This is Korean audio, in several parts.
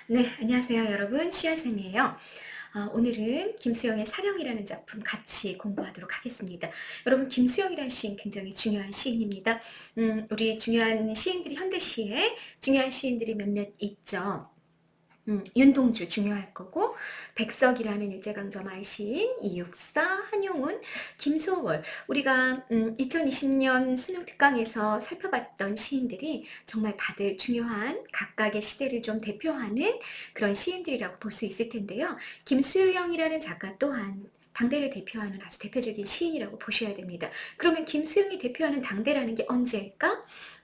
네, 안녕하세요 여러분. 씨알쌤이에요. 오늘은 김수영의 사령이라는 작품 같이 공부하도록 하겠습니다. 여러분, 김수영이라는 시인 굉장히 중요한 시인입니다. 우리 중요한 시인들이, 현대 시에 중요한 시인들이 몇몇 있죠. 윤동주 중요할 거고, 백석이라는 일제강점의 시인, 이육사, 한용운, 김소월. 우리가 2020년 수능 특강에서 살펴봤던 시인들이 정말 다들 중요한 각각의 시대를 좀 대표하는 그런 시인들이라고 볼 수 있을 텐데요. 김수영이라는 작가 또한 당대를 대표하는 아주 대표적인 시인이라고 보셔야 됩니다. 그러면 김수영이 대표하는 당대라는 게 언제일까?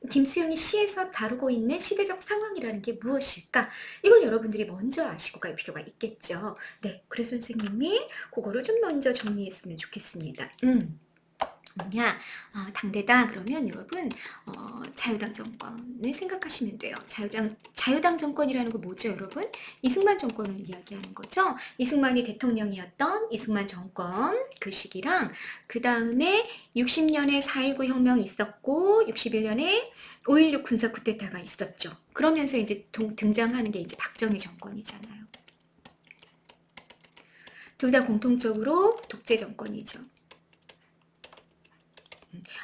김수영이 시에서 다루고 있는 시대적 상황이라는 게 무엇일까? 이걸 여러분들이 먼저 아시고 갈 필요가 있겠죠. 네, 그래서 선생님이 그거를 좀 먼저 정리했으면 좋겠습니다. 뭐냐, 당대다 그러면 여러분 자유당 정권을 생각하시면 돼요. 자유당 정권이라는 거 뭐죠 여러분? 이승만 정권을 이야기하는 거죠. 이승만이 대통령이었던 이승만 정권 그 시기랑, 그 다음에 60년에 4.19 혁명이 있었고 61년에 5.16 군사 쿠데타가 있었죠. 그러면서 이제 등장하는 게 이제 박정희 정권이잖아요. 둘 다 공통적으로 독재 정권이죠.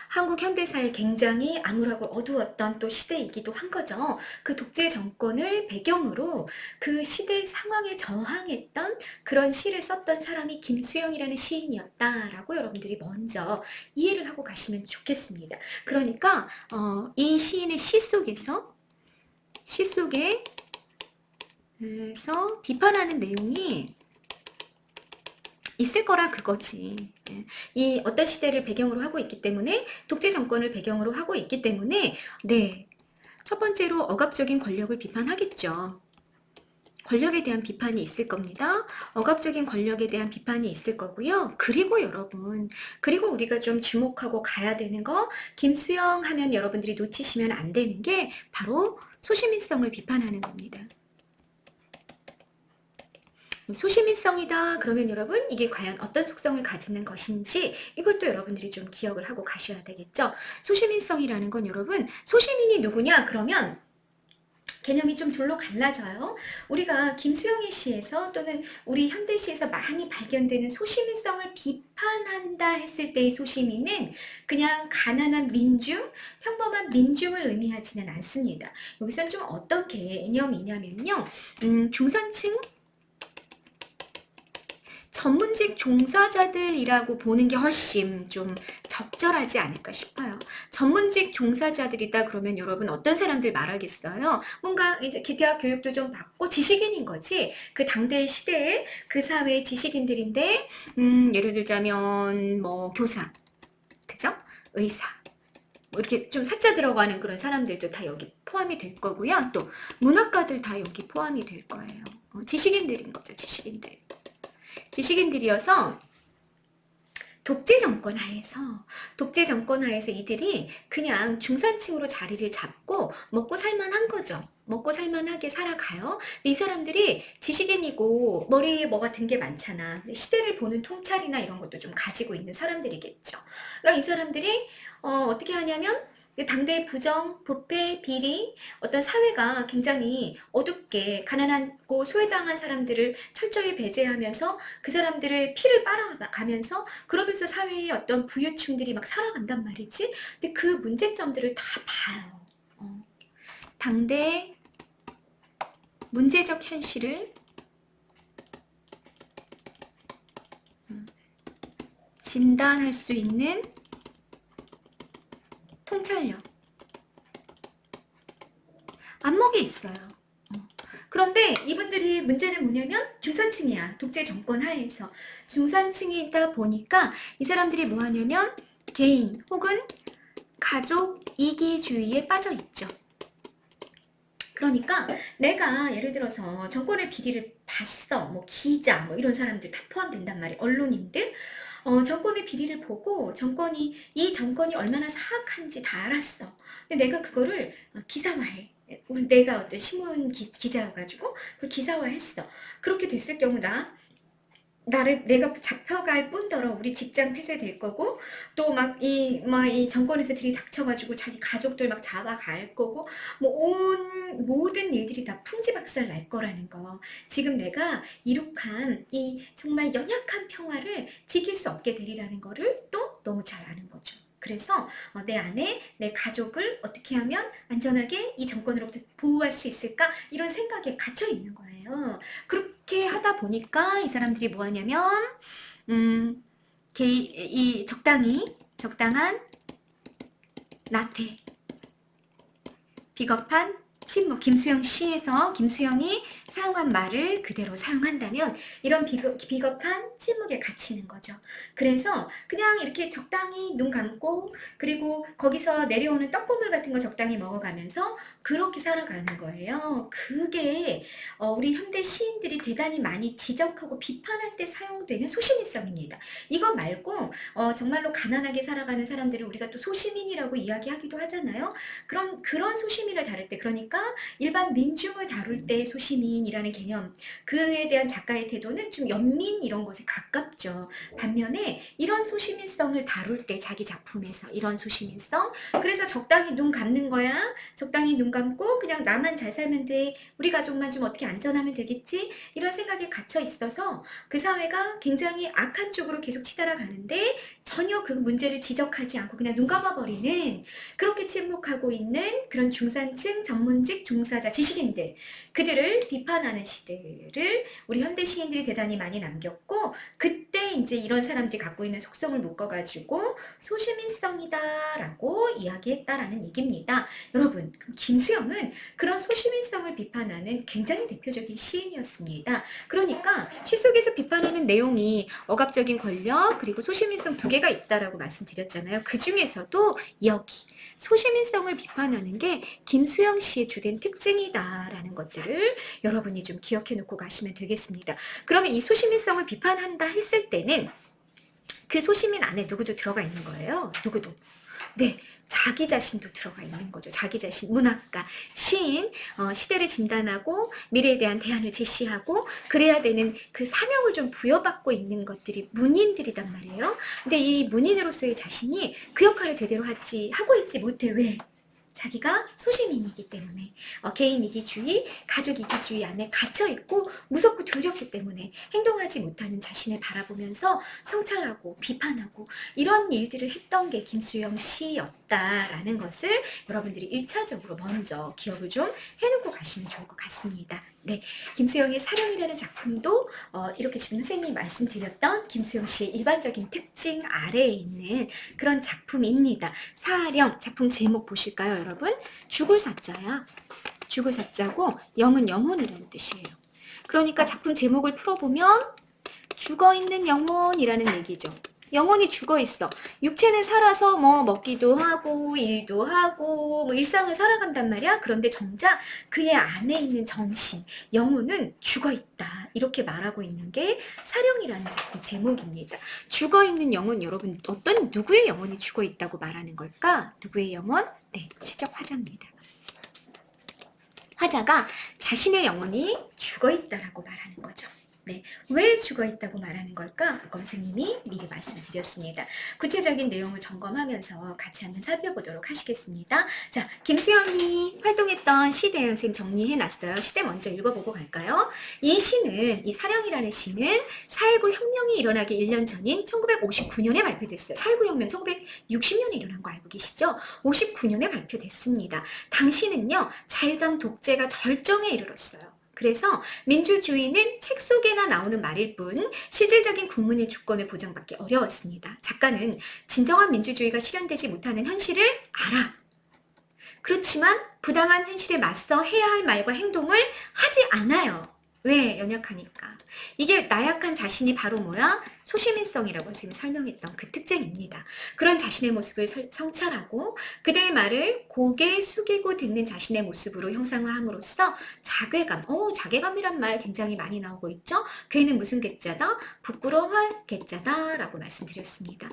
한국 현대사에 굉장히 암울하고 어두웠던 또 시대이기도 한 거죠. 그 독재 정권을 배경으로 그 시대 상황에 저항했던 그런 시를 썼던 사람이 김수영이라는 시인이었다라고 여러분들이 먼저 이해를 하고 가시면 좋겠습니다. 그러니까 이 시인의 시 속에 그래서 비판하는 내용이 있을 거라 그거지. 이 어떤 시대를 배경으로 하고 있기 때문에, 독재 정권을 배경으로 하고 있기 때문에, 네, 첫 번째로 억압적인 권력을 비판하겠죠. 권력에 대한 비판이 있을 겁니다. 억압적인 권력에 대한 비판이 있을 거고요. 그리고 여러분, 그리고 우리가 좀 주목하고 가야 되는 거, 김수영 하면 여러분들이 놓치시면 안 되는 게 바로 소시민성을 비판하는 겁니다. 소시민성이다 그러면 여러분, 이게 과연 어떤 속성을 가지는 것인지 이걸 또 여러분들이 좀 기억을 하고 가셔야 되겠죠. 소시민성이라는 건 여러분, 소시민이 누구냐 그러면 개념이 좀 둘로 갈라져요. 우리가 김수영의 시에서 또는 우리 현대시에서 많이 발견되는 소시민성을 비판한다 했을 때의 소시민은 그냥 가난한 민중, 평범한 민중을 의미하지는 않습니다. 여기서는 좀 어떤 개념이냐면요, 중산층, 전문직 종사자들이라고 보는 게 훨씬 좀 적절하지 않을까 싶어요. 전문직 종사자들이다 그러면 여러분 어떤 사람들 말하겠어요? 뭔가 이제 대학 교육도 좀 받고 지식인인 거지. 그 당대 시대의 그 사회의 지식인들인데, 예를 들자면 뭐 교사, 그죠? 의사, 뭐 이렇게 좀 사자 들어가는 그런 사람들도 다 여기 포함이 될 거고요. 또 문학가들 다 여기 포함이 될 거예요. 지식인들인 거죠, 지식인들. 지식인들이어서 독재 정권 하에서 이들이 그냥 중산층으로 자리를 잡고 먹고 살만한 거죠. 먹고 살만하게 살아가요. 이 사람들이 지식인이고 머리에 뭐가 든 게 많잖아. 시대를 보는 통찰이나 이런 것도 좀 가지고 있는 사람들이겠죠. 그러니까 이 사람들이 어떻게 하냐면 당대의 부정, 부패, 비리, 어떤 사회가 굉장히 어둡게 가난하고 소외당한 사람들을 철저히 배제하면서 그 사람들을 피를 빨아가면서, 그러면서 사회의 어떤 부유층들이 막 살아간단 말이지. 근데 그 문제점들을 다 봐요. 당대의 문제적 현실을 진단할 수 있는 통찰력, 안목이 있어요. 그런데 이분들이 문제는 뭐냐면 중산층이야. 독재 정권 하에서 중산층이다 보니까 이 사람들이 뭐 하냐면 개인 혹은 가족 이기주의에 빠져 있죠. 그러니까 내가 예를 들어서 정권의 비리를 봤어. 뭐 기자 뭐 이런 사람들 다 포함된단 말이에요. 언론인들. 정권의 비리를 보고 이 정권이 얼마나 사악한지 다 알았어. 근데 내가 그거를 기사화해. 내가 어떤 신문 기자여가지고 그걸 기사화했어. 그렇게 됐을 경우 나 내가 잡혀갈 뿐더러 우리 직장 폐쇄될 거고, 또 이 정권에서 들이닥쳐가지고 자기 가족들 막 잡아갈 거고, 뭐 모든 일들이 다 풍지박살 날 거라는 거. 지금 내가 이룩한 이 정말 연약한 평화를 지킬 수 없게 되리라는 거를 또 너무 잘 아는 거죠. 그래서 내 안에 내 가족을 어떻게 하면 안전하게 이 정권으로부터 보호할 수 있을까? 이런 생각에 갇혀 있는 거예요. 그렇게 하다 보니까 이 사람들이 뭐 하냐면, 이 적당한 나태, 비겁한 침묵, 김수영 시에서 김수영이 사용한 말을 그대로 사용한다면 이런 비겁한 침묵에 갇히는 거죠. 그래서 그냥 이렇게 적당히 눈 감고, 그리고 거기서 내려오는 떡고물 같은 거 적당히 먹어가면서 그렇게 살아가는 거예요. 그게 우리 현대 시인들이 대단히 많이 지적하고 비판할 때 사용되는 소시민성입니다. 이거 말고 정말로 가난하게 살아가는 사람들을 우리가 또 소시민이라고 이야기하기도 하잖아요. 그런 소시민을 다룰 때, 그러니까 일반 민중을 다룰 때 소시민이라는 개념, 그에 대한 작가의 태도는 좀 연민 이런 것에 가깝죠. 반면에 이런 소시민성을 다룰 때 자기 작품에서 이런 소시민성, 그래서 적당히 눈 감는 거야. 적당히 눈 감고 그냥 나만 잘 살면 돼. 우리 가족만 좀 어떻게 안전하면 되겠지? 이런 생각에 갇혀 있어서 그 사회가 굉장히 악한 쪽으로 계속 치달아가는데 전혀 그 문제를 지적하지 않고 그냥 눈 감아버리는, 그렇게 침묵하고 있는 그런 중산층, 전문직, 종사자, 지식인들, 그들을 비판하는 시들을 우리 현대 시인들이 대단히 많이 남겼고, 그때 이제 이런 사람들이 갖고 있는 속성을 묶어가지고 소시민성이다라고 이야기했다라는 얘기입니다. 여러분, 김수영은 그런 소시민성을 비판하는 굉장히 대표적인 시인이었습니다. 그러니까 시 속에서 비판하는 내용이 억압적인 권력 그리고 소시민성 두 개가 있다라고 말씀드렸잖아요. 그 중에서도 여기 소시민성을 비판하는 게 김수영 씨의 주된 특징이다라는 것들을 여러분이 좀 기억해 놓고 가시면 되겠습니다. 그러면 이 소시민성을 비판한다 했을 때는 그 소시민 안에 누구도 들어가 있는 거예요. 누구도. 네, 자기 자신도 들어가 있는 거죠. 자기 자신, 문학가, 시인, 시대를 진단하고 미래에 대한 대안을 제시하고 그래야 되는 그 사명을 좀 부여받고 있는 것들이 문인들이단 말이에요. 근데 이 문인으로서의 자신이 그 역할을 제대로 하고 있지 못해. 왜? 자기가 소시민이기 때문에, 개인 이기주의, 가족 이기주의 안에 갇혀있고 무섭고 두렵기 때문에 행동하지 못하는 자신을 바라보면서 성찰하고 비판하고 이런 일들을 했던 게 김수영 씨였다라는 것을 여러분들이 1차적으로 먼저 기억을 좀 해놓고 가시면 좋을 것 같습니다. 네, 김수영의 사령이라는 작품도 이렇게 지금 선생님이 말씀드렸던 김수영 씨의 일반적인 특징 아래에 있는 그런 작품입니다. 사령, 작품 제목 보실까요, 여러분? 죽을 사자야. 죽을 사자고 영은 영혼이라는 뜻이에요. 그러니까 작품 제목을 풀어보면 죽어있는 영혼이라는 얘기죠. 영혼이 죽어있어. 육체는 살아서 뭐 먹기도 하고 일도 하고 뭐 일상을 살아간단 말이야. 그런데 정작 그의 안에 있는 정신, 영혼은 죽어있다. 이렇게 말하고 있는 게 사령이라는 작품 제목입니다. 죽어있는 영혼, 여러분 누구의 영혼이 죽어있다고 말하는 걸까? 누구의 영혼? 네, 시적 화자입니다. 화자가 자신의 영혼이 죽어있다라고 말하는 거죠. 네, 왜 죽어있다고 말하는 걸까? 그건 선생님이 미리 말씀드렸습니다. 구체적인 내용을 점검하면서 같이 한번 살펴보도록 하시겠습니다. 자, 김수영이 활동했던 시대 선생님 정리해놨어요. 시대 먼저 읽어보고 갈까요? 이 시는, 이 사령이라는 시는 4.19 혁명이 일어나기 1년 전인 1959년에 발표됐어요. 4.19 혁명 1960년에 일어난 거 알고 계시죠? 59년에 발표됐습니다. 당시는요, 자유당 독재가 절정에 이르렀어요. 그래서 민주주의는 책 속에나 나오는 말일 뿐 실질적인 국민의 주권을 보장받기 어려웠습니다. 작가는 진정한 민주주의가 실현되지 못하는 현실을 알아. 그렇지만 부당한 현실에 맞서 해야 할 말과 행동을 하지 않아요. 왜? 연약하니까. 이게 나약한 자신이 바로 뭐야? 소시민성이라고 지금 설명했던 그 특징입니다. 그런 자신의 모습을 성찰하고 그대의 말을 고개 숙이고 듣는 자신의 모습으로 형상화함으로써 자괴감, 자괴감이란 말 굉장히 많이 나오고 있죠. 괴는 무슨 괴자다? 부끄러워할 괴자다 라고 말씀드렸습니다.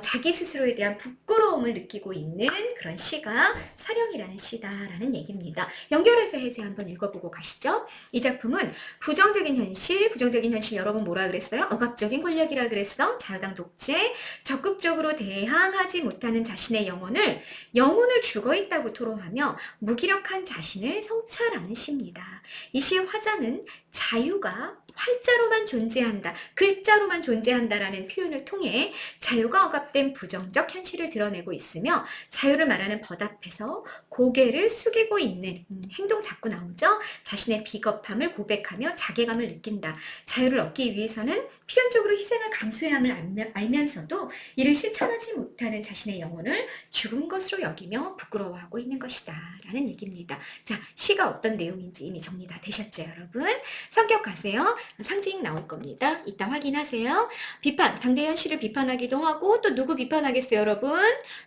자기 스스로에 대한 부끄러움을 느끼고 있는 그런 시가 사령이라는 시다라는 얘기입니다. 연결해서 해제 한번 읽어보고 가시죠. 이 작품은 부정적인 현실 여러분 뭐라 그랬어요? 억압적인 권력이라 그랬어? 자유당 독재, 적극적으로 대항하지 못하는 자신의 영혼을 죽어있다고 토로하며 무기력한 자신을 성찰하는 시입니다. 이 시의 화자는 자유가 활자로만 존재한다, 글자로만 존재한다라는 표현을 통해 자유가 억압된 부정적 현실을 드러내고 있으며 자유를 말하는 벗 앞에서 고개를 숙이고 있는 행동 자꾸 나오죠. 자신의 비겁함을 고백하며 자괴감을 느낀다. 자유를 얻기 위해서는 필연적으로 희생을 감수해야 함을 알면서도 이를 실천하지 못하는 자신의 영혼을 죽은 것으로 여기며 부끄러워하고 있는 것이다 라는 얘기입니다. 자, 시가 어떤 내용인지 이미 정리 다 되셨죠 여러분? 성격 가세요. 상징 나올 겁니다. 이따 확인하세요. 비판, 당대 현실을 비판하기도 하고 또 누구 비판하겠어요 여러분?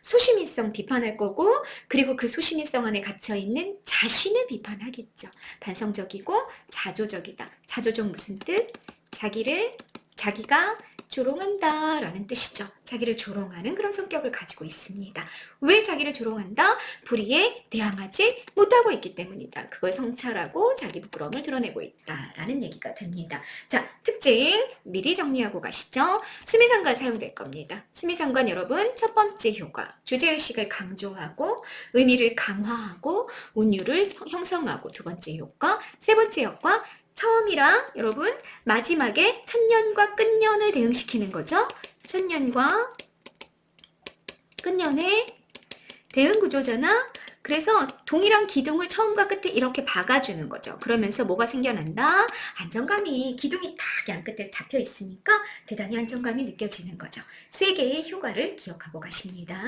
소시민성 비판할 거고 그리고 그 소시민성 안에 갇혀있는 자신을 비판하겠죠. 반성적이고 자조적이다. 자조적 무슨 뜻? 자기가 조롱한다 라는 뜻이죠. 자기를 조롱하는 그런 성격을 가지고 있습니다. 왜 자기를 조롱한다? 불의에 대항하지 못하고 있기 때문이다. 그걸 성찰하고 자기 부끄러움을 드러내고 있다 라는 얘기가 됩니다. 자, 특징 미리 정리하고 가시죠. 수미상관 사용될 겁니다. 수미상관 여러분 첫 번째 효과 주제의식을 강조하고 의미를 강화하고 운율을 형성하고 두 번째 효과 세 번째 효과 처음이랑 여러분 마지막에 첫년과 끝년을 대응시키는 거죠. 첫년과 끝년의 대응 구조잖아. 그래서 동일한 기둥을 처음과 끝에 이렇게 박아주는 거죠. 그러면서 뭐가 생겨난다? 안정감이 기둥이 딱 양 끝에 잡혀 있으니까 대단히 안정감이 느껴지는 거죠. 세 개의 효과를 기억하고 가십니다.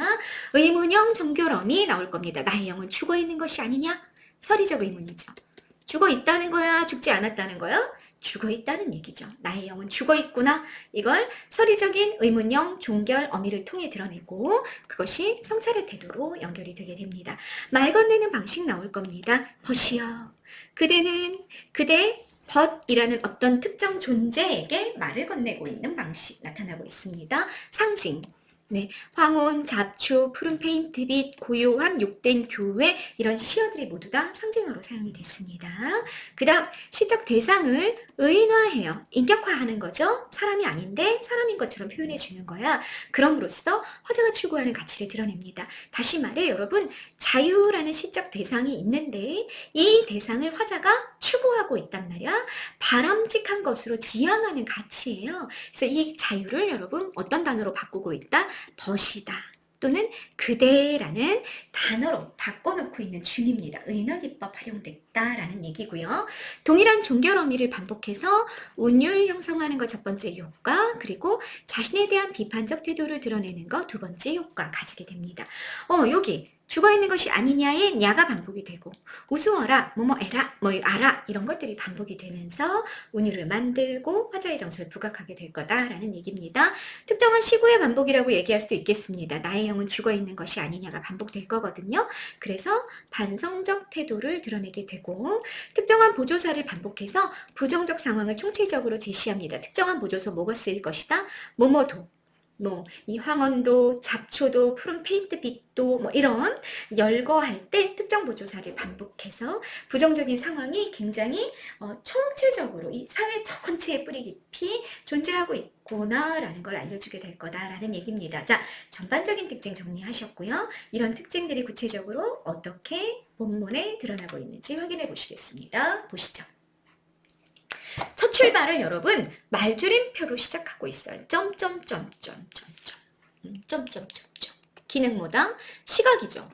의문형 정교럼이 나올 겁니다. 나의 영은 죽어 있는 것이 아니냐? 서리적 의문이죠. 죽어 있다는 거야? 죽지 않았다는 거야? 죽어 있다는 얘기죠. 나의 영은 죽어 있구나. 이걸 서리적인 의문형 종결 어미를 통해 드러내고 그것이 성찰의 태도로 연결이 되게 됩니다. 말 건네는 방식 나올 겁니다. 벗이여. 그대 벗이라는 어떤 특정 존재에게 말을 건네고 있는 방식 나타나고 있습니다. 상징. 네, 황혼, 잡초, 푸른 페인트빛, 고요한 욕된 교회 이런 시어들이 모두 다 상징어로 사용이 됐습니다. 그 다음 시적 대상을 의인화해요. 인격화하는 거죠. 사람이 아닌데 사람인 것처럼 표현해 주는 거야. 그럼으로써 화자가 추구하는 가치를 드러냅니다. 다시 말해 여러분 자유라는 시적 대상이 있는데 이 대상을 화자가 추구하고 있단 말이야. 바람직한 것으로 지향하는 가치예요. 그래서 이 자유를 여러분 어떤 단어로 바꾸고 있다? 벗이다 또는 그대라는 단어로 바꿔놓고 있는 중입니다. 의인화기법 활용됐다라는 얘기고요. 동일한 종결 어미를 반복해서 운율 형성하는 것 첫 번째 효과 그리고 자신에 대한 비판적 태도를 드러내는 것 두 번째 효과 가지게 됩니다. 여기 죽어있는 것이 아니냐의 야가 반복이 되고 우스워라, 뭐뭐 에라, 뭐 알아 이런 것들이 반복이 되면서 운율을 만들고 화자의 정서를 부각하게 될 거다라는 얘기입니다. 특정한 시구의 반복이라고 얘기할 수도 있겠습니다. 나의 영은 죽어있는 것이 아니냐가 반복될 거거든요. 그래서 반성적 태도를 드러내게 되고 특정한 보조사를 반복해서 부정적 상황을 총체적으로 제시합니다. 특정한 보조소 뭐가 쓰일 것이다? 뭐뭐도 이 황혼도, 잡초도, 푸른 페인트빛도 이런 열거할 때 특정 보조사를 반복해서 부정적인 상황이 굉장히 총체적으로 이 사회 전체에 뿌리 깊이 존재하고 있구나라는 걸 알려주게 될 거다라는 얘기입니다. 자, 전반적인 특징 정리하셨고요. 이런 특징들이 구체적으로 어떻게 본문에 드러나고 있는지 확인해 보시겠습니다. 보시죠. 첫 출발을 여러분 말줄임표로 시작하고 있어요. 기능 뭐다? 시각이죠.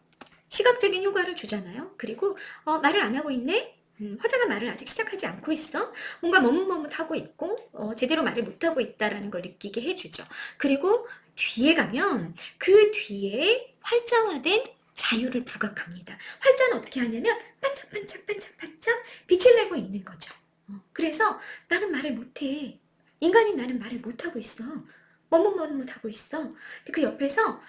시각적인 효과를 주잖아요. 그리고 말을 안 하고 있네? 화자가 말을 아직 시작하지 않고 있어. 뭔가 머뭇머뭇하고 있고 제대로 말을 못하고 있다는 걸 느끼게 해주죠. 그리고 뒤에 가면 그 뒤에 활자화된 자유를 부각합니다. 활자는 어떻게 하냐면 반짝반짝 빛을 내고 있는 거죠. 그래서 나는 말을 못해. 인간인 나는 말을 못하고 있어. 머뭇머뭇하고 있어. 근데 그 옆에서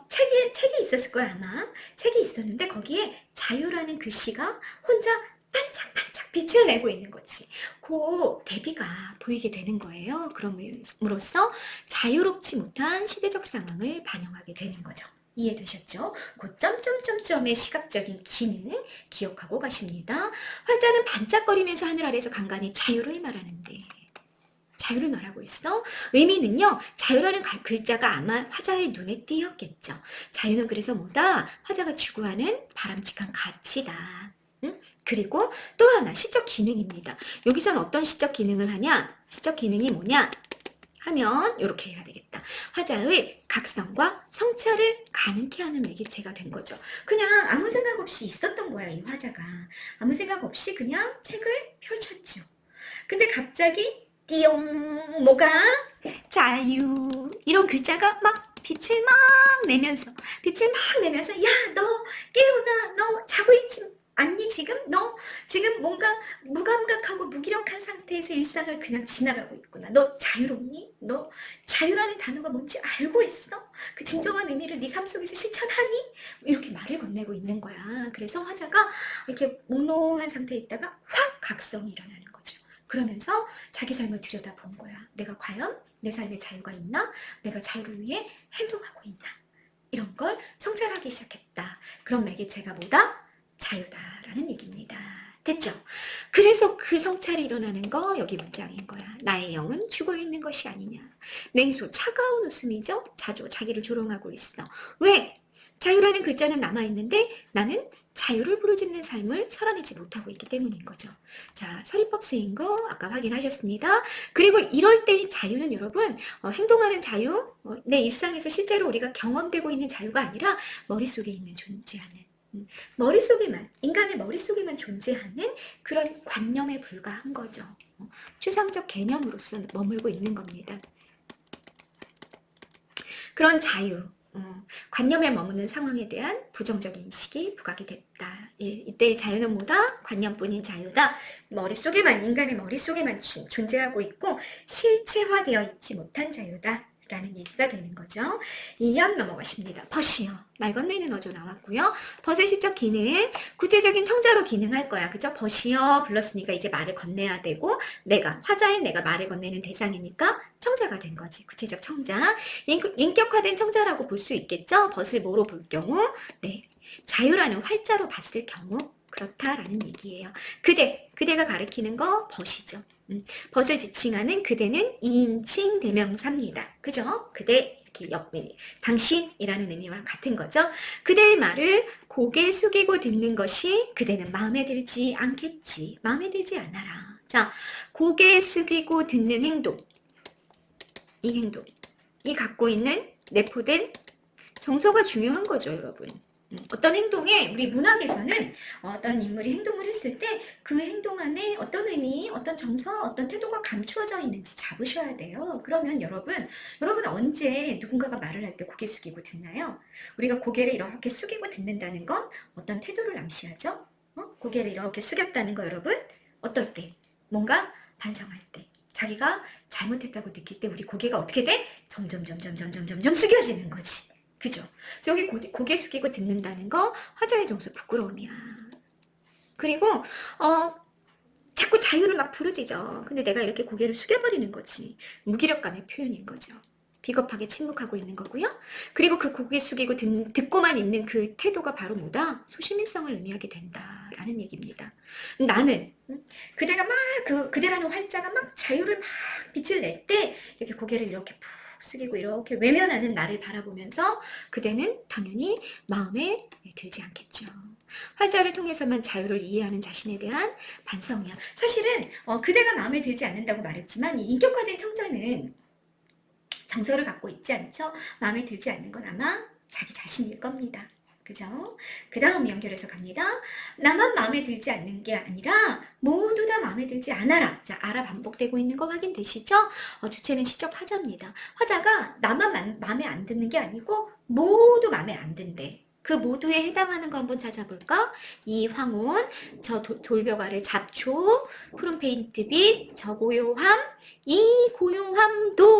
책이 있었을 거야 아마. 책이 있었는데 거기에 자유라는 글씨가 혼자 반짝반짝 빛을 내고 있는 거지. 그 대비가 보이게 되는 거예요. 그럼으로써 자유롭지 못한 시대적 상황을 반영하게 되는 거죠. 이해되셨죠? 그 점점점점의 시각적인 기능 기억하고 가십니다. 활자는 반짝거리면서 하늘 아래에서 간간히 자유를 말하는데 자유를 말하고 있어. 의미는요. 자유라는 글자가 아마 화자의 눈에 띄었겠죠. 자유는 그래서 뭐다? 화자가 추구하는 바람직한 가치다. 응? 그리고 또 하나 시적 기능입니다. 여기서는 어떤 시적 기능을 하냐? 시적 기능이 뭐냐? 하면 이렇게 해야 되겠다. 화자의 각성과 성찰을 가능케 하는 매개체가 된 거죠. 그냥 아무 생각 없이 있었던 거야, 이 화자가. 아무 생각 없이 그냥 책을 펼쳤죠. 근데 갑자기 띠용 뭐가 자유 이런 글자가 막 빛을 막 내면서 야 너 깨우나 너 자고 있지 않니 지금 너 지금 뭔가 무감각하고 무기력한 상태에서 일상을 그냥 지나가고 있구나. 너 자유롭니? 너 자유라는 단어가 뭔지 알고 있어? 그 진정한 의미를 네 삶 속에서 실천하니? 이렇게 말을 건네고 있는 거야. 그래서 화자가 이렇게 몽롱한 상태에 있다가 확 각성이 일어나는 거죠. 그러면서 자기 삶을 들여다본 거야. 내가 과연 내 삶에 자유가 있나? 내가 자유를 위해 행동하고 있나? 이런 걸 성찰하기 시작했다. 그런 매개체가 뭐다? 자유다라는 얘기입니다. 됐죠? 그래서 그 성찰이 일어나는 거 여기 문장인 거야. 나의 영은 죽어있는 것이 아니냐. 냉소 차가운 웃음이죠? 자기를 조롱하고 있어. 왜? 자유라는 글자는 남아있는데 나는 자유를 부르짖는 삶을 살아내지 못하고 있기 때문인 거죠. 자, 서리법 쓰인 거 아까 확인하셨습니다. 그리고 이럴 때의 자유는 여러분 행동하는 자유, 내 일상에서 실제로 우리가 경험되고 있는 자유가 아니라 머릿속에 있는 존재하는 머릿속에만 인간의 머릿속에만 존재하는 그런 관념에 불과한 거죠. 추상적 개념으로서 머물고 있는 겁니다. 그런 자유 관념에 머무는 상황에 대한 부정적 인식이 부각이 됐다. 예, 이때의 자유는 뭐다? 관념뿐인 자유다. 머릿속에만 인간의 머릿속에만 존재하고 있고 실체화되어 있지 못한 자유다. 라는 얘기가 되는 거죠. 2연 넘어가십니다. 벗이요. 말 건네는 어조 나왔고요. 벗의 시적 기능, 구체적인 청자로 기능할 거야. 그죠? 벗이요 불렀으니까 이제 말을 건네야 되고 화자인 내가 말을 건네는 대상이니까 청자가 된 거지. 구체적 청자. 인격화된 청자라고 볼 수 있겠죠? 벗을 뭐로 볼 경우? 네. 자유라는 활자로 봤을 경우 그렇다라는 얘기예요. 그대가 가리키는 거 벗이죠. 벗을 지칭하는 그대는 2인칭 대명사입니다. 그죠? 그대 이렇게 옆에 당신이라는 의미와 같은 거죠. 그대의 말을 고개 숙이고 듣는 것이 그대는 마음에 들지 않겠지. 마음에 들지 않아라. 자, 고개 숙이고 듣는 행동. 이 행동이 갖고 있는 내포된 정서가 중요한 거죠, 여러분. 어떤 행동에 우리 문학에서는 어떤 인물이 행동을 했을 때 그 행동 안에 어떤 의미, 어떤 정서, 어떤 태도가 감추어져 있는지 잡으셔야 돼요. 그러면 여러분 언제 누군가가 말을 할 때 고개 숙이고 듣나요? 우리가 고개를 이렇게 숙이고 듣는다는 건 어떤 태도를 암시하죠? 고개를 이렇게 숙였다는 거 여러분? 어떨 때? 뭔가 반성할 때. 자기가 잘못했다고 느낄 때 우리 고개가 어떻게 돼? 점점 숙여지는 거지. 그죠? 여기 고개 숙이고 듣는다는 거 화자의 정서 부끄러움이야. 그리고 자꾸 자유를 막 부르짖어. 근데 내가 이렇게 고개를 숙여버리는 거지. 무기력감의 표현인 거죠. 비겁하게 침묵하고 있는 거고요. 그리고 그 고개 숙이고 듣고만 있는 그 태도가 바로 뭐다? 소시민성을 의미하게 된다라는 얘기입니다. 나는 그대가 막 그대라는 활자가 막 자유를 막 빛을 낼 때 이렇게 고개를 이렇게 푹 숙이고 이렇게 외면하는 나를 바라보면서 그대는 당연히 마음에 들지 않겠죠. 활자를 통해서만 자유를 이해하는 자신에 대한 반성이야. 사실은 그대가 마음에 들지 않는다고 말했지만 이 인격화된 청자는 정서를 갖고 있지 않죠? 마음에 들지 않는 건 아마 자기 자신일 겁니다. 그죠? 그 다음 연결해서 갑니다. 나만 마음에 들지 않는 게 아니라 모두 다 마음에 들지 않아라. 자, 아라 반복되고 있는 거 확인되시죠? 주체는 시적 화자입니다. 화자가 나만 마음에 안 드는 게 아니고 모두 마음에 안 든대. 그 모두에 해당하는 거 한번 찾아볼까? 이 황혼, 저 돌벽 아래 잡초, 푸른 페인트빛, 저 고요함, 이 고요함 도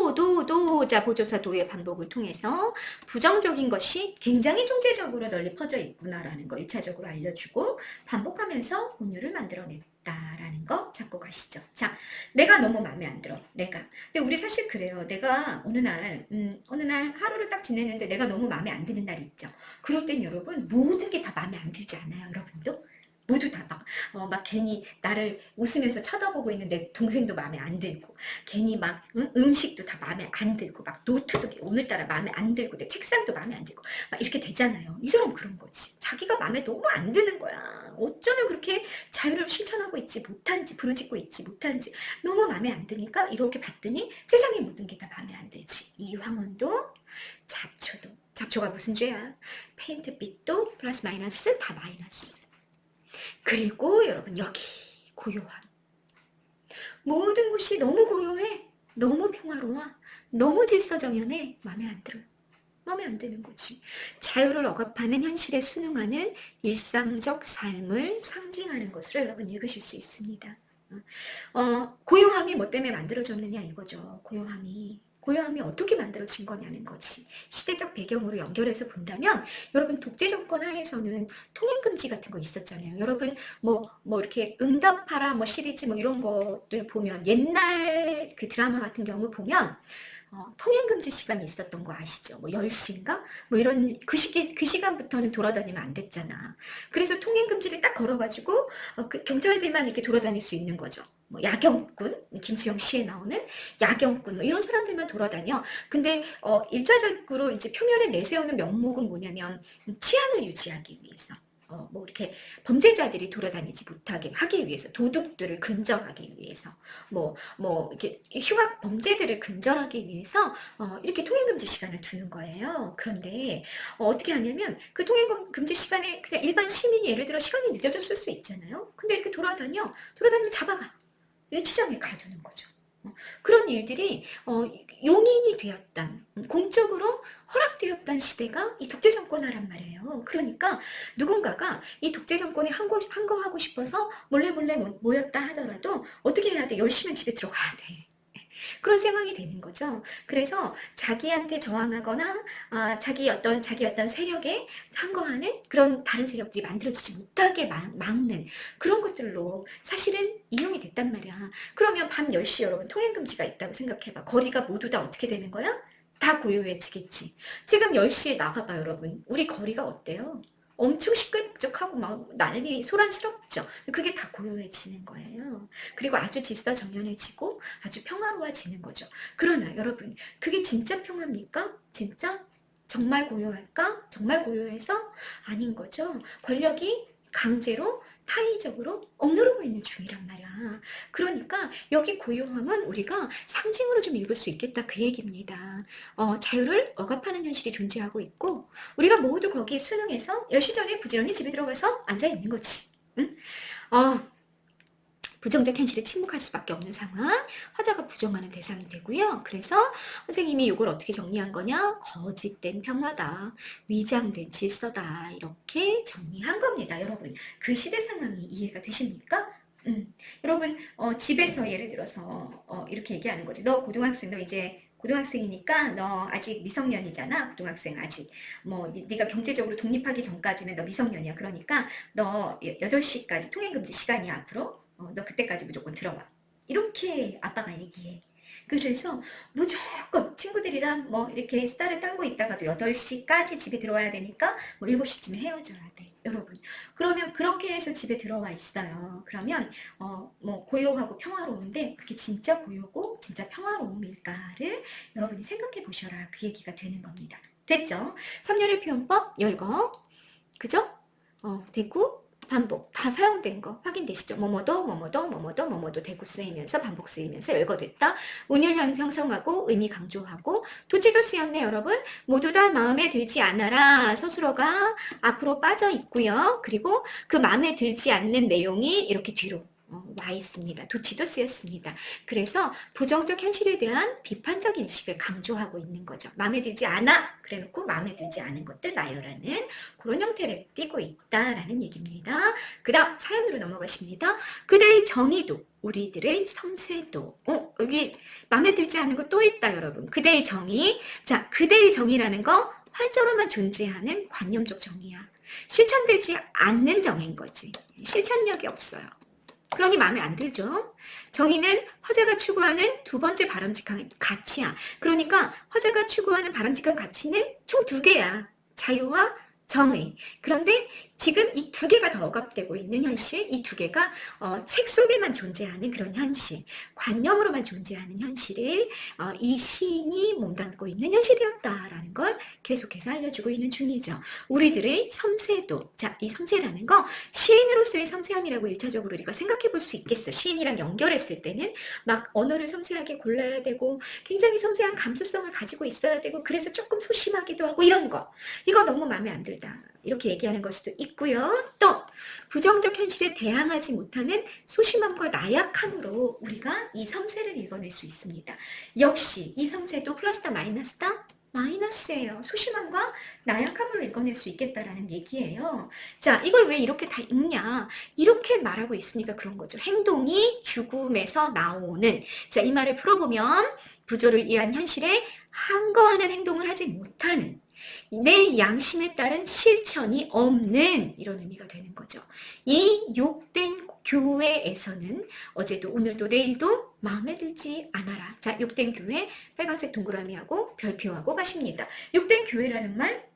자 보조사 도의 반복을 통해서 부정적인 것이 굉장히 총체적으로 널리 퍼져 있구나라는 거 1차적으로 알려주고 반복하면서 온유를 만들어냈다라는 거 잡고 가시죠. 자, 내가 너무 마음에 안 들어. 내가. 근데 우리 사실 그래요. 내가 어느 날 하루를 딱 지내는데 내가 너무 마음에 안 드는 날이 있죠. 그럴 땐 여러분 모든 게 다 마음에 안 들지 않아요, 여러분도? 모두 다 막 괜히 나를 웃으면서 쳐다보고 있는 내 동생도 마음에 안 들고, 괜히 막 음식도 다 마음에 안 들고, 막 노트도 오늘따라 마음에 안 들고, 내 책상도 마음에 안 들고, 막 이렇게 되잖아요. 이 사람 그런 거지. 자기가 마음에 너무 안 드는 거야. 어쩌면 그렇게 자유를 실천하고 있지 못한지, 부르짖고 있지 못한지, 너무 마음에 안 드니까 이렇게 봤더니 세상의 모든 게 다 마음에 안 들지. 이 황혼도, 잡초도. 잡초가 무슨 죄야? 페인트빛도 플러스 마이너스 다 마이너스. 그리고 여러분 여기 고요함. 모든 것이 너무 고요해. 너무 평화로워. 너무 질서정연해. 마음에 안 들어요. 마음에 안 드는 거지. 자유를 억압하는 현실에 순응하는 일상적 삶을 상징하는 것으로 여러분 읽으실 수 있습니다. 고요함이 뭐 때문에 만들어졌느냐 이거죠. 고요함이 어떻게 만들어진 거냐는 거지. 시대적 배경으로 연결해서 본다면 여러분 독재 정권 하에서는 통행금지 같은 거 있었잖아요. 여러분 뭐 이렇게 응답하라 뭐 시리즈 뭐 이런 것들 보면 옛날 그 드라마 같은 경우 보면 통행금지 시간이 있었던 거 아시죠? 뭐 10시인가? 뭐 이런 그 시간부터는 돌아다니면 안 됐잖아. 그래서 통행금지를 딱 걸어가지고 그 경찰들만 이렇게 돌아다닐 수 있는 거죠. 뭐 야경꾼, 김수영 시에 나오는 야경꾼 뭐 이런 사람들만 돌아다녀. 근데 1차적으로 이제 표면에 내세우는 명목은 뭐냐면 치안을 유지하기 위해서. 뭐 이렇게 범죄자들이 돌아다니지 못하게 하기 위해서, 도둑들을 근절하기 위해서, 뭐 이렇게 흉악 범죄들을 근절하기 위해서 이렇게 통행금지 시간을 두는 거예요. 그런데 어떻게 하냐면 그 통행금지 시간에 그냥 일반 시민이 예를 들어 시간이 늦어졌을 수 있잖아요. 근데 이렇게 돌아다니면 잡아가. 취장에 가두는 거죠. 그런 일들이 용인이 되었던, 공적으로 허락되었던 시대가 이 독재 정권 하란 말이에요. 그러니까 누군가가 이 독재 정권에 항거하고 싶어서 몰래 모였다 하더라도 어떻게 해야 돼? 10시면 집에 들어가야 돼. 그런 상황이 되는 거죠. 그래서 자기한테 저항하거나 자기 어떤 세력에 항거하는 그런 다른 세력들이 만들어지지 못하게 막는 그런 것들로 사실은 이용이 됐단 말이야. 그러면 밤 10시 여러분 통행금지가 있다고 생각해봐. 거리가 모두 다 어떻게 되는 거야? 다 고요해지겠지. 지금 10시에 나가봐 여러분. 우리 거리가 어때요? 엄청 시끌벅적하고 막 난리 소란스럽죠. 그게 다 고요해지는 거예요. 그리고 아주 질서정연해지고 아주 평화로워지는 거죠. 그러나 여러분 그게 진짜 평화입니까? 진짜? 정말 고요할까? 정말 고요해서? 아닌 거죠. 권력이 강제로 타의적으로 억누르고 있는 중이란 말이야. 그러니까 여기 고요함은 우리가 상징으로 좀 읽을 수 있겠다 그 얘기입니다. 자유를 억압하는 현실이 존재하고 있고 우리가 모두 거기에 순응해서 10시 전에 부지런히 집에 들어가서 앉아있는 거지. 응? 부정적 현실에 침묵할 수밖에 없는 상황, 화자가 부정하는 대상이 되고요. 그래서 선생님이 이걸 어떻게 정리한 거냐? 거짓된 평화다, 위장된 질서다, 이렇게 정리한 겁니다. 여러분 그 시대 상황이 이해가 되십니까? 여러분 집에서 예를 들어서 이렇게 얘기하는 거지. 너 고등학생, 너 이제 고등학생이니까 너 아직 미성년이잖아. 고등학생 아직 뭐 네가 경제적으로 독립하기 전까지는 너 미성년이야. 그러니까 너 8시까지 통행금지 시간이야 앞으로. 너 그때까지 무조건 들어와. 이렇게 아빠가 얘기해. 그래서 무조건 친구들이랑 뭐 이렇게 수다를 떨고 있다가도 8시까지 집에 들어와야 되니까 뭐 7시쯤에 헤어져야 돼. 여러분. 그러면 그렇게 해서 집에 들어와 있어요. 그러면 뭐 고요하고 평화로운데 그게 진짜 고요고 진짜 평화로움일까를 여러분이 생각해 보셔라. 그 얘기가 되는 겁니다. 됐죠? 3년의 표현법 열거. 그죠? 됐고 반복 다 사용된 거 확인되시죠? 뭐뭐도 대구 쓰이면서 반복 쓰이면서 열거됐다. 운율 형성하고 의미 강조하고 도지도 쓰였네 여러분. 모두 다 마음에 들지 않아라. 서술어가 앞으로 빠져 있고요. 그리고 그 마음에 들지 않는 내용이 이렇게 뒤로 와 있습니다. 도치도 쓰였습니다. 그래서 부정적 현실에 대한 비판적 인식을 강조하고 있는 거죠. 마음에 들지 않아 그래놓고 마음에 들지 않은 것들 나열하는 그런 형태를 띠고 있다라는 얘기입니다. 그 다음 사연으로 넘어가십니다. 그대의 정의도 우리들의 섬세도. 여기 마음에 들지 않은 거 또 있다 여러분. 그대의 정의. 자, 그대의 정의라는 거 활자로만 존재하는 관념적 정의야. 실천되지 않는 정의인 거지. 실천력이 없어요. 그러니 마음에 안 들죠. 정의는 화자가 추구하는 두 번째 바람직한 가치야. 그러니까 화자가 추구하는 바람직한 가치는 총 두 개야. 자유와 정의. 그런데 지금 이 두 개가 더 억압되고 있는 현실, 이 두 개가 책 속에만 존재하는 그런 현실, 관념으로만 존재하는 현실을 이 시인이 몸담고 있는 현실이었다라는 걸 계속해서 알려주고 있는 중이죠. 우리들의 섬세도. 자, 이 섬세라는 거 시인으로서의 섬세함이라고 일차적으로 우리가 생각해 볼 수 있겠어. 시인이랑 연결했을 때는 막 언어를 섬세하게 골라야 되고 굉장히 섬세한 감수성을 가지고 있어야 되고 그래서 조금 소심하기도 하고 이런 거. 이거 너무 마음에 안 들다. 이렇게 얘기하는 걸 수도 있고요. 또 부정적 현실에 대항하지 못하는 소심함과 나약함으로 우리가 이 섬세를 읽어낼 수 있습니다. 역시 이 섬세도 플러스다 마이너스다? 마이너스예요. 소심함과 나약함으로 읽어낼 수 있겠다라는 얘기예요. 자, 이걸 왜 이렇게 다 읽냐? 이렇게 말하고 있으니까 그런 거죠. 행동이 죽음에서 나오는. 자, 이 말을 풀어보면 부조를 위한 현실에 항거하는 행동을 하지 못하는 내 양심에 따른 실천이 없는 이런 의미가 되는 거죠. 이 욕된 교회에서는 어제도 오늘도 내일도 마음에 들지 않아라. 자, 욕된 교회 빨간색 동그라미하고 별표하고 가십니다. 욕된 교회라는 말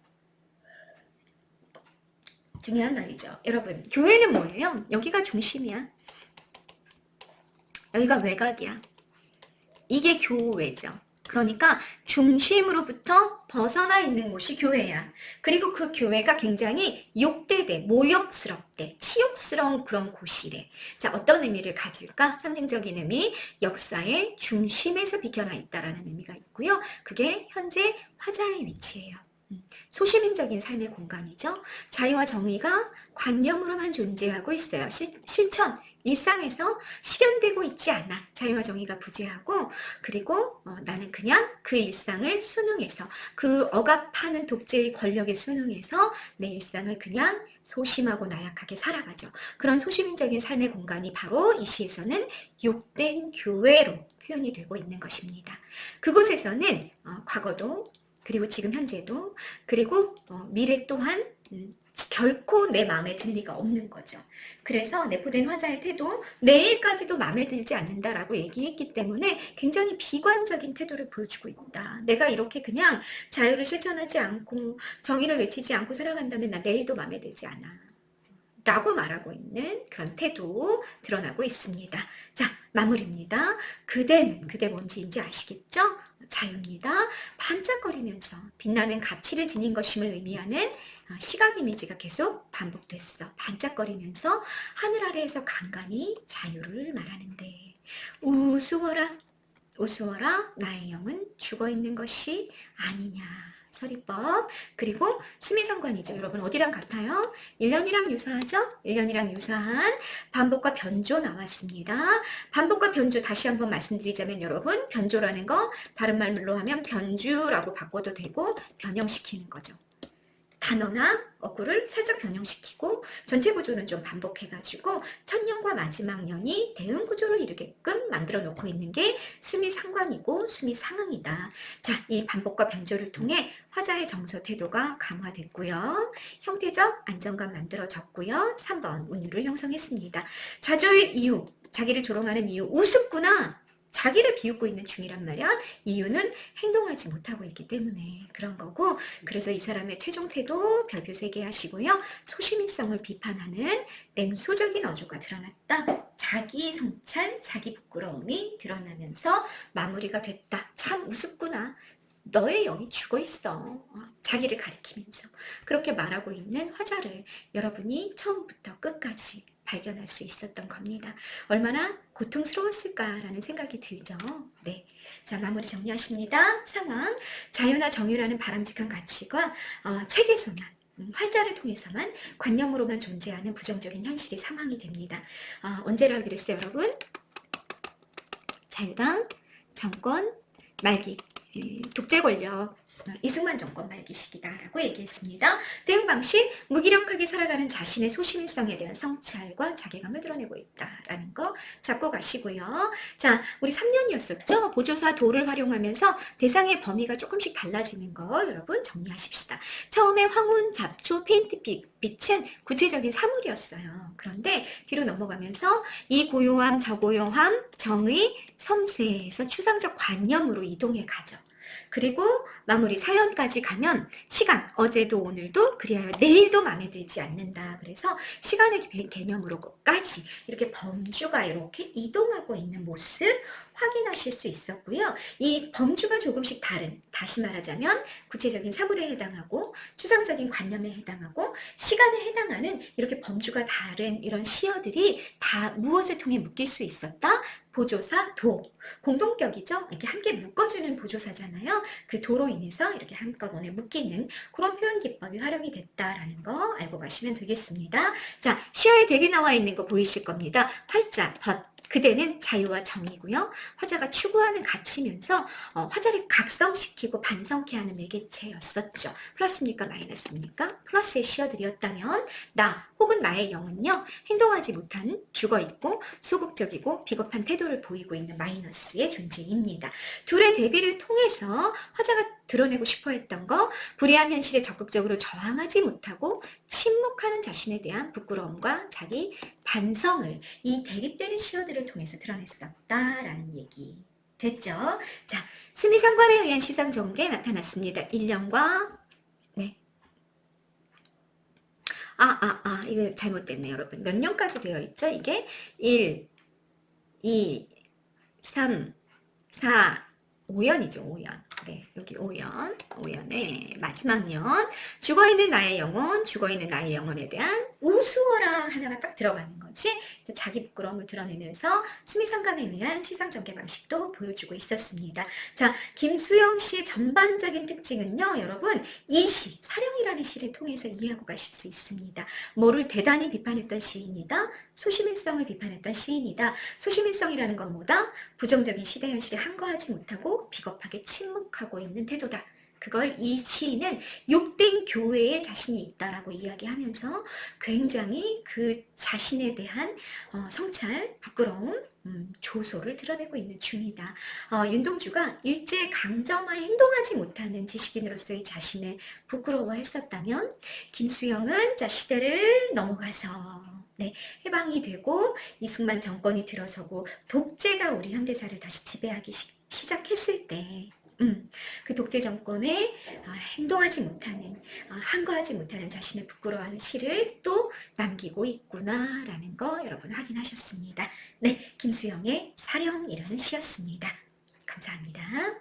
중요한 말이죠. 여러분, 교회는 뭐예요? 여기가 중심이야. 여기가 외곽이야. 이게 교회죠. 그러니까 중심으로부터 벗어나 있는 곳이 교회야. 그리고 그 교회가 굉장히 욕되대, 모욕스럽대, 치욕스러운 그런 곳이래. 자, 어떤 의미를 가질까? 상징적인 의미, 역사의 중심에서 비켜나 있다라는 의미가 있고요. 그게 현재 화자의 위치예요. 소시민적인 삶의 공간이죠. 자유와 정의가 관념으로만 존재하고 있어요. 실천, 일상에서 실현되고 있지 않아. 자유와 정의가 부재하고 그리고 나는 그냥 그 일상을 순응해서 그 억압하는 독재의 권력에 순응해서 내 일상을 그냥 소심하고 나약하게 살아가죠. 그런 소시민적인 삶의 공간이 바로 이 시에서는 욕된 교회로 표현이 되고 있는 것입니다. 그곳에서는 과거도 그리고 지금 현재도 그리고 미래 또한 결코 내 마음에 들 리가 없는 거죠. 그래서 내포된 화자의 태도 내일까지도 마음에 들지 않는다라고 얘기했기 때문에 굉장히 비관적인 태도를 보여주고 있다. 내가 이렇게 그냥 자유를 실천하지 않고 정의를 외치지 않고 살아간다면 나 내일도 마음에 들지 않아. 라고 말하고 있는 그런 태도 드러나고 있습니다. 자, 마무리입니다. 그대는, 그대 뭔지인지 아시겠죠? 자유입니다. 반짝거리면서 빛나는 가치를 지닌 것임을 의미하는 시각 이미지가 계속 반복됐어. 반짝거리면서 하늘 아래에서 간간히 자유를 말하는데 우스워라, 우스워라 나의 영은 죽어있는 것이 아니냐. 서리법. 그리고 수미상관이죠. 여러분 어디랑 같아요? 1년이랑 유사하죠? 1년이랑 유사한 반복과 변조 나왔습니다. 반복과 변조 다시 한번 말씀드리자면 여러분 변조라는 거 다른 말로 하면 변주라고 바꿔도 되고 변형시키는 거죠. 단어나 어구를 살짝 변형시키고 전체 구조는 좀 반복해가지고 첫 년과 마지막 년이 대응 구조를 이루게끔 만들어 놓고 있는 게 수미상관이고 수미상응이다. 자, 이 반복과 변조를 통해 화자의 정서 태도가 강화됐고요. 형태적 안정감 만들어졌고요. 3번 운율을 형성했습니다. 좌절의 이유, 자기를 조롱하는 이유, 우습구나. 자기를 비웃고 있는 중이란 말이야. 이유는 행동하지 못하고 있기 때문에 그런 거고 그래서 이 사람의 최종 태도 별표 3개 하시고요. 소시민성을 비판하는 냉소적인 어조가 드러났다. 자기 성찰, 자기 부끄러움이 드러나면서 마무리가 됐다. 참 우습구나. 너의 영이 죽어있어. 자기를 가리키면서 그렇게 말하고 있는 화자를 여러분이 처음부터 끝까지 발견할 수 있었던 겁니다. 얼마나 고통스러웠을까라는 생각이 들죠. 네, 자 마무리 정리하십니다. 상황, 자유나 정의라는 바람직한 가치가 체계소난, 활자를 통해서만 관념으로만 존재하는 부정적인 현실이 상황이 됩니다. 언제라 그랬어요, 여러분? 자유당 정권 말기, 독재 권력 이승만 정권 말기 시기다라고 얘기했습니다. 대응 방식, 무기력하게 살아가는 자신의 소시민성에 대한 성찰과 자괴감을 드러내고 있다라는 거 잡고 가시고요. 자, 우리 3년이었었죠? 보조사 도를 활용하면서 대상의 범위가 조금씩 달라지는 거 여러분 정리하십시다. 처음에 황혼, 잡초, 페인트빛은 구체적인 사물이었어요. 그런데 뒤로 넘어가면서 이 고요함, 저 고요함, 정의, 섬세에서 추상적 관념으로 이동해 가죠. 그리고 마무리 사연까지 가면 시간, 어제도 오늘도 그리하여 내일도 마음에 들지 않는다. 그래서 시간의 개념으로까지 이렇게 범주가 이렇게 이동하고 있는 모습 확인하실 수 있었고요. 이 범주가 조금씩 다른, 다시 말하자면 구체적인 사물에 해당하고 추상적인 관념에 해당하고 시간에 해당하는 이렇게 범주가 다른 이런 시어들이 다 무엇을 통해 묶일 수 있었다? 보조사 도, 공동격이죠. 이렇게 함께 묶어주는 보조사잖아요. 그 도로 인해서 이렇게 한꺼번에 묶이는 그런 표현 기법이 활용이 됐다라는 거 알고 가시면 되겠습니다. 자, 시어에 대개 나와 있는 거 보이실 겁니다. 활자, 벗. 그대는 자유와 정의고요. 화자가 추구하는 가치면서 화자를 각성시키고 반성케 하는 매개체였었죠. 플러스입니까? 마이너스입니까? 플러스의 시어들이었다면 나 혹은 나의 영은요. 행동하지 못한 죽어있고 소극적이고 비겁한 태도를 보이고 있는 마이너스의 존재입니다. 둘의 대비를 통해서 화자가 드러내고 싶어 했던 거 불의한 현실에 적극적으로 저항하지 못하고 침묵하는 자신에 대한 부끄러움과 자기 반성을 이 대립되는 시어들을 통해서 드러냈었다라는 얘기 됐죠? 자, 수미상관에 의한 시상 전개 나타났습니다. 1년과 네. 이거 잘못됐네요, 여러분. 몇 년까지 되어 있죠? 이게 1, 2, 3, 4, 5년이죠, 5년. 네, 여기 5년, 5년의 마지막 년. 죽어있는 나의 영혼, 죽어있는 나의 영혼에 대한 우스워라 하나가 딱 들어가는 거지. 자기 부끄러움을 드러내면서 수미상관에 의한 시상 전개 방식도 보여주고 있었습니다. 자, 김수영 씨의 전반적인 특징은요, 여러분, 이 시, 사령이라는 시를 통해서 이해하고 가실 수 있습니다. 뭐를 대단히 비판했던 시인이다? 소시민성을 비판했던 시인이다. 소시민성이라는 건 뭐다? 부정적인 시대 현실에 항거하지 못하고 비겁하게 침묵하고 있는 태도다. 그걸 이 시인은 욕된 교회에 자신이 있다라고 이야기하면서 굉장히 그 자신에 대한 성찰, 부끄러움, 조소를 드러내고 있는 중이다. 윤동주가 일제 강점하에 행동하지 못하는 지식인으로서의 자신을 부끄러워했었다면 김수영은 자 시대를 넘어가서 해방이 되고 이승만 정권이 들어서고 독재가 우리 현대사를 다시 지배하기 시작했을 때 그 독재 정권에 행동하지 못하는, 항거하지 못하는 자신을 부끄러워하는 시를 또 남기고 있구나라는 거 여러분 확인하셨습니다. 네, 김수영의 사령이라는 시였습니다. 감사합니다.